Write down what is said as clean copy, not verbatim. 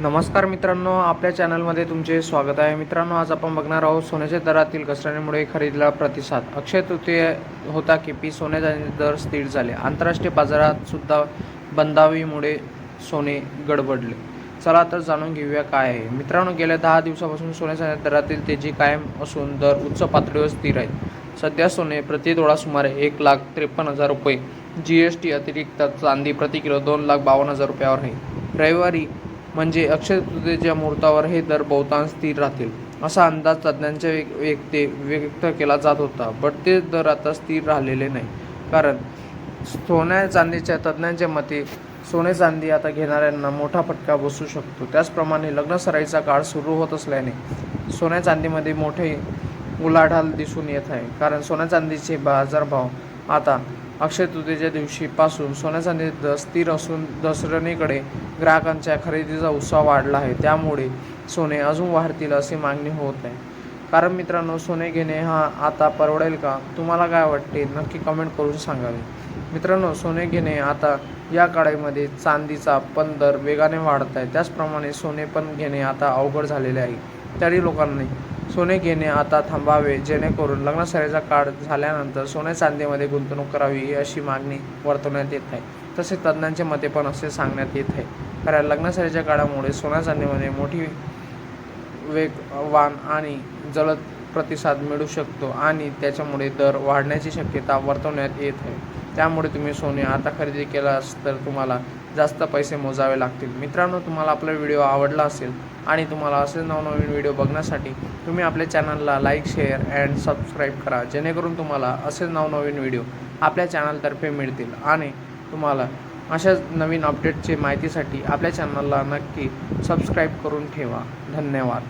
नमस्कार मित्रांनो, आपल्या चॅनलमध्ये तुमचे स्वागत आहे. मित्रांनो, आज आपण बघणार आहोत सोन्याच्या दरातील घसरणीमुळे खरेदीला प्रतिसाद. अक्षय तृतीया होता की सोन्याचे दर स्थिर झाले. आंतरराष्ट्रीय बाजारात सुद्धा बंदावीमुळे सोने गडबडले. चला तर जाणून घेऊया काय आहे. मित्रांनो, गेल्या 10 दिवसापासून सोन्याच्या दरातील तेजी कायम असून दर उच्च पातळीवर स्थिर आहेत. सध्या सोने प्रति तोळा सुमारे 1,53,000 रुपये, GST अतिरिक्त चांदी प्रति किलो 2,52,000 रुपयावर आहे. रविवारी म्हणजे अक्षय तृतीयेच्या मुहूर्तावर हे दर बहुतांश स्थिर राहतील असा अंदाज तज्ज्ञांच्या व्यक्त केला जात होता. बट ते दर आता स्थिर राहिलेले नाही, कारण सोन्या चांदीच्या तज्ज्ञांच्या मते सोने चांदी आता घेणाऱ्यांना मोठा फटका बसू शकतो. त्याचप्रमाणे लग्नसराईचा काळ सुरू होत असल्याने सोन्या चांदीमध्ये मोठे उलाढाल दिसून येत आहे. कारण सोन्या चांदीचे बाजारभाव आता अक्षय तृतीयेच्या दिवशीपासून सोन्या चांदीचे दर स्थिर असून दसऱ्याकडे ग्राहकांच्या खरेदीचा उत्साह वाढला आहे. त्यामुळे सोने अजून वाढतील अशी मागणी होत आहे. कारण मित्रांनो, सोने घेणे हा आता परवडेल का? तुम्हाला काय वाटते? नक्की कमेंट करून सांगावे. मित्रांनो, सोने घेणे आता या काळामध्ये चांदीचा पण दर वेगाने वाढत आहे. त्याचप्रमाणे सोने पण घेणे आता अवघड झालेले आहे. तरी लोकांनी सोने घेणे आता थांबावे, जेणेकरून लग्नसराईचा काळ झाल्यानंतर सोन्या चांदीमध्ये गुंतवणूक करावी अशी मागणी वर्तवण्यात येत आहे. तसेच तज्ज्ञांच्या मते पण असे सांगण्यात येत आहे. कारण लग्नसराईच्या काळामुळे सोन्या चांदीमध्ये मोठी वेगवान आणि जलद प्रतिसाद मिळू शकतो आणि त्याच्यामुळे दर वाढण्याची शक्यता वर्तवण्यात येत आहे. त्यामुळे तुम्ही सोने आता खरेदी केलास तर तुम्हाला जास्त पैसे मोजावे लागतील. मित्रांनो, तुम्हाला आपला व्हिडिओ आवडला असेल आणि तुम्हाला असे नवनवीन व्हिडिओ बघण्यासाठी तुम्ही आपल्या चॅनलला लाईक, शेअर अँड सबस्क्राईब करा, जेणेकरून तुम्हाला असे नवनवीन व्हिडिओ आपल्या चॅनलतर्फे मिळतील. आणि तुम्हाला अशाच नवीन अपडेटची माहितीसाठी आपल्या चॅनलला नक्की सबस्क्राईब करून ठेवा. धन्यवाद.